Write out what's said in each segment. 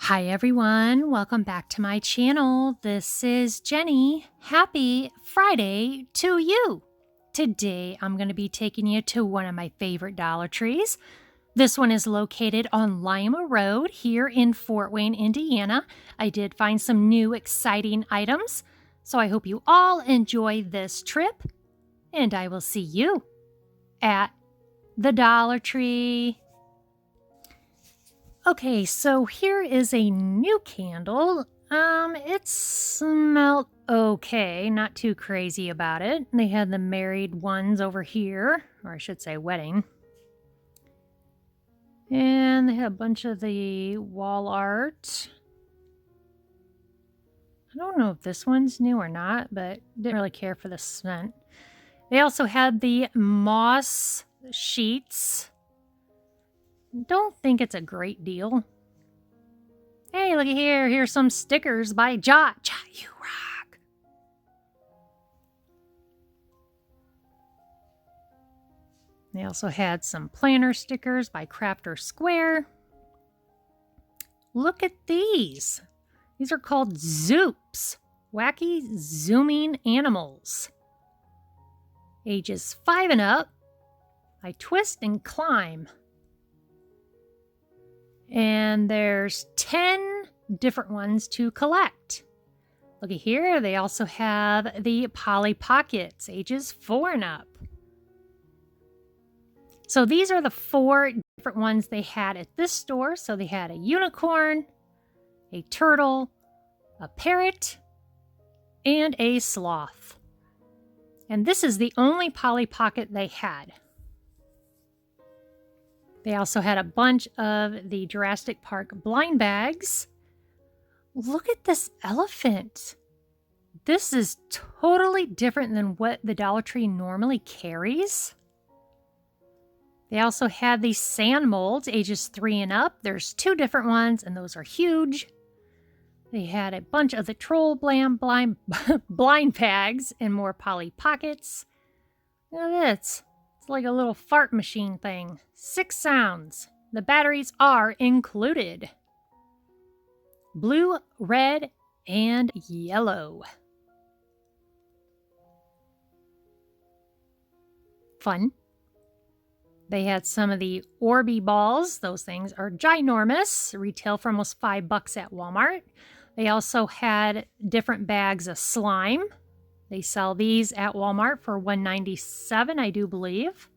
Hi everyone, welcome back to my channel. This is Jenny. Happy Friday to you. Today I'm going to be taking you to one of my favorite Dollar Trees. This one is located on Lima Road here in Fort Wayne, Indiana. I did find some new exciting items, so I hope you all enjoy this trip, and I will see you at the Dollar Tree. Okay, so here is a new candle. It smelled okay, not too crazy about it. They had the married ones over here, or I should say wedding. And they had a bunch of the wall art. I don't know if this one's new or not, but didn't really care for the scent. They also had the moss sheets. Don't think it's a great deal. Hey, looky here. Here's some stickers by Jot. You rock. They also had some planner stickers by Crafter Square. Look at these. These are called Zoops. Wacky Zooming Animals. Ages 5 and up. I twist and climb. And there's 10 different ones to collect. Looky here, they also have the Polly Pockets, ages 4 and up. So these are the 4 different ones they had at this store. So they had a unicorn, a turtle, a parrot, and a sloth. And this is the only Polly Pocket they had. They also had a bunch of the Jurassic Park blind bags. Look at this elephant. This is totally different than what the Dollar Tree normally carries. They also had these sand molds, ages 3 and up. There's 2 different ones, and those are huge. They had a bunch of the troll blind bags and more Polly Pockets. Look at this. Like a little fart machine thing. 6 sounds. The batteries are included. Blue, red, and yellow. Fun. They had some of the Orby Balls. Those things are ginormous. Retail for almost $5 at Walmart. They also had different bags of slime. They sell these at Walmart for $1.97, I do believe.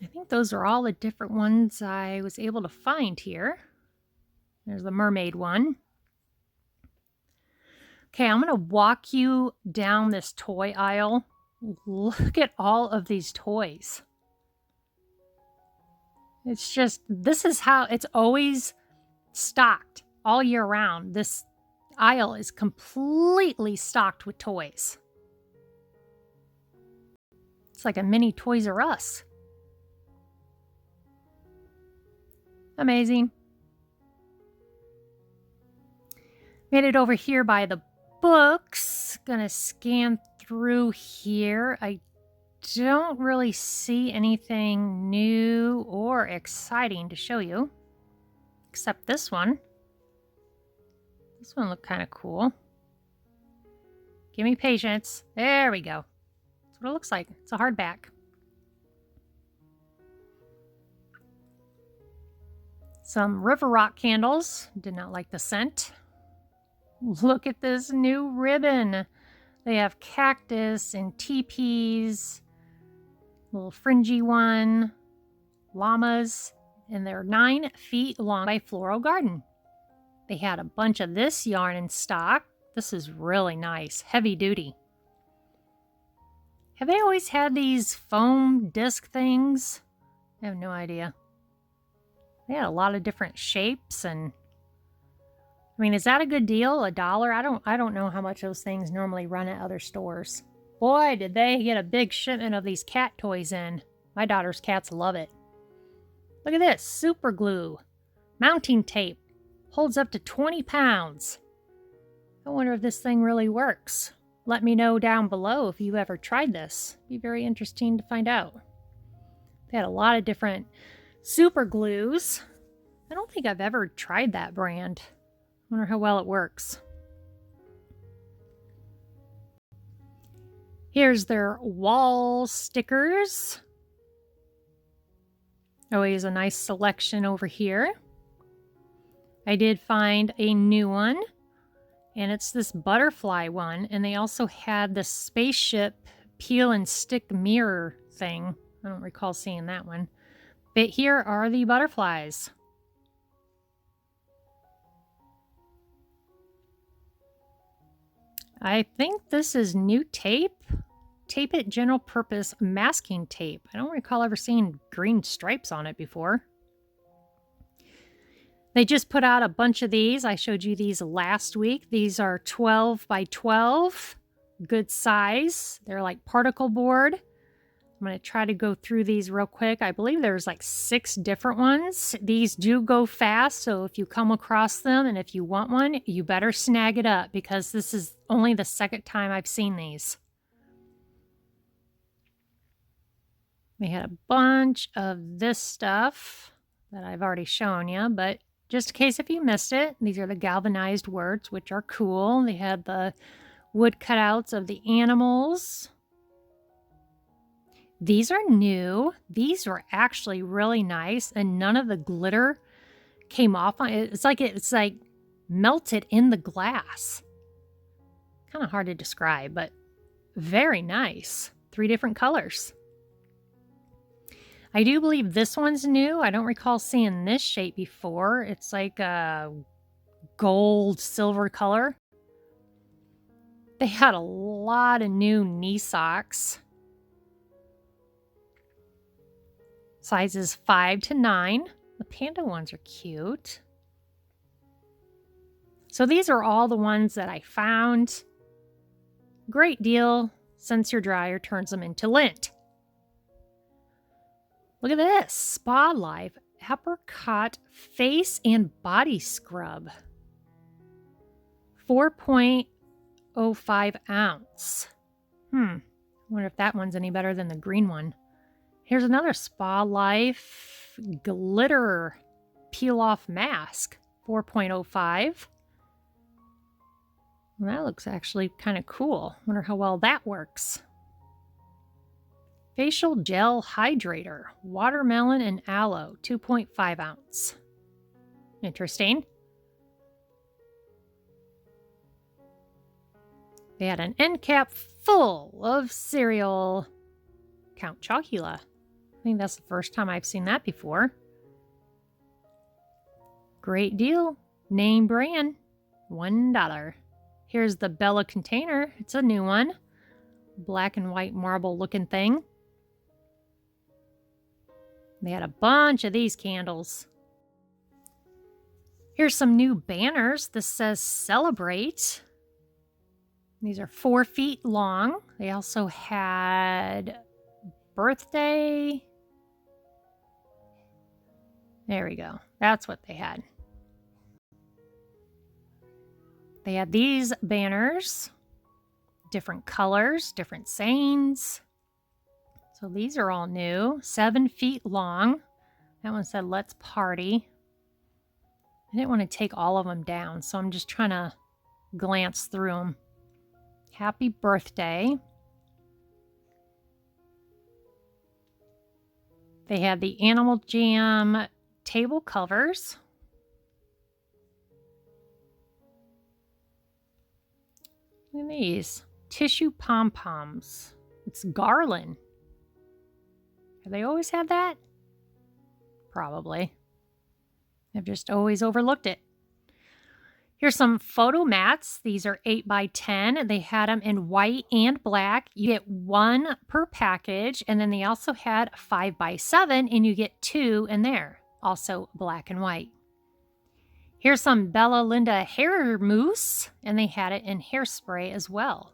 I think those are all the different ones I was able to find here. There's the mermaid one. Okay, I'm going to walk you down this toy aisle. Look at all of these toys. It's just, this is how it's always stocked all year round. This aisle is completely stocked with toys. It's like a mini Toys R Us. Amazing. Made it over here by the books. Gonna scan through here. I don't really see anything new or exciting to show you, except this one. This one looked kind of cool. Give me patience. There we go. That's what it looks like. It's a hardback. Some Riverrock Candles. Did not like the scent. Look at this new ribbon. They have cactus and teepees. Little fringy one. Llamas. And they're 9 feet long by Floral Garden. They had a bunch of this yarn in stock. This is really nice. Heavy duty. Have they always had these foam disc things? I have no idea. They had a lot of different shapes, and I mean, is that a good deal? $1? I don't know how much those things normally run at other stores. Boy, did they get a big shipment of these cat toys in. My daughter's cats love it. Look at this. Super glue. Mounting tape. Holds up to 20 pounds. I wonder if this thing really works. Let me know down below if you ever tried this. Be very interesting to find out. They had a lot of different super glues. I don't think I've ever tried that brand. Wonder how well it works. Here's their wall stickers. Always a nice selection over here. I did find a new one, and it's this butterfly one, and they also had the spaceship peel and stick mirror thing. I don't recall seeing that one. But here are the butterflies. I think this is new tape. Tape It General Purpose Masking Tape. I don't recall ever seeing green stripes on it before. They just put out a bunch of these. I showed you these last week. These are 12 by 12. Good size. They're like particle board. I'm going to try to go through these real quick. I believe there's like 6 different ones. These do go fast, so if you come across them and if you want one, you better snag it up because this is only the second time I've seen these. We had a bunch of this stuff that I've already shown you, but just in case if you missed it, these are the galvanized words, which are cool. They had the wood cutouts of the animals. These are new. These were actually really nice, and none of the glitter came off on it. It's like melted in the glass. Kind of hard to describe, but very nice. 3 different colors. I do believe this one's new. I don't recall seeing this shape before. It's like a gold silver color. They had a lot of new knee socks. Sizes 5 to 9. The panda ones are cute. So these are all the ones that I found. Great deal since your dryer turns them into lint. Look at this. Spa Life Apricot Face and Body Scrub. 4.05 ounce. Wonder if that one's any better than the green one. Here's another Spa Life Glitter Peel Off Mask. 4.05. Well, that looks actually kind of cool. Wonder how well that works. Facial Gel Hydrator, Watermelon and Aloe, 2.5 ounce. Interesting. They had an end cap full of cereal. Count Chocula. I think that's the first time I've seen that before. Great deal. Name brand, $1. Here's the Bella container. It's a new one. Black and white marble looking thing. They had a bunch of these candles. Here's some new banners. This says Celebrate. These are 4 feet long. They also had birthday. There we go. That's what they had. They had these banners. Different colors, different sayings. So these are all new. 7 feet long. That one said, let's party. I didn't want to take all of them down, so I'm just trying to glance through them. Happy birthday. They had the Animal Jam table covers. Look at these. Tissue pom-poms. It's garland. Have they always had that? Probably. I've just always overlooked it. Here's some photo mats. These are 8 by 10. They had them in white and black. You get 1 per package, and then they also had 5 by 7, and you get 2 in there, also black and white. Here's some Bella Linda hair mousse, and they had it in hairspray as well.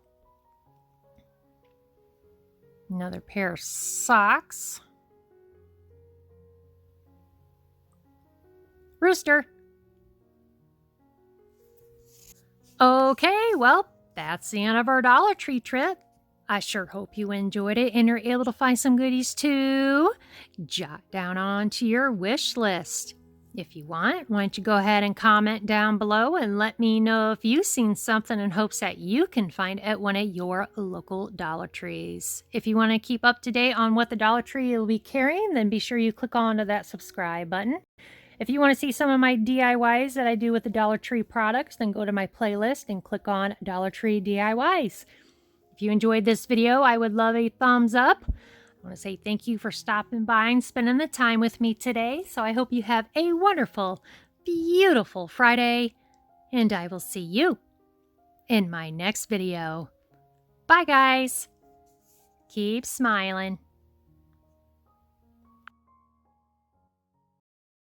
Another pair of socks. Rooster. Okay, well, that's the end of our Dollar Tree trip. I sure hope you enjoyed it and you're able to find some goodies to jot down onto your wish list. If you want, why don't you go ahead and comment down below and let me know if you've seen something in hopes that you can find at one of your local Dollar Trees. If you want to keep up to date on what the Dollar Tree will be carrying, then be sure you click on to that subscribe button. If you want to see some of my DIYs that I do with the Dollar Tree products, then go to my playlist and click on Dollar Tree DIYs. If you enjoyed this video, I would love a thumbs up. I want to say thank you for stopping by and spending the time with me today. So I hope you have a wonderful, beautiful Friday, and I will see you in my next video. Bye, guys. Keep smiling.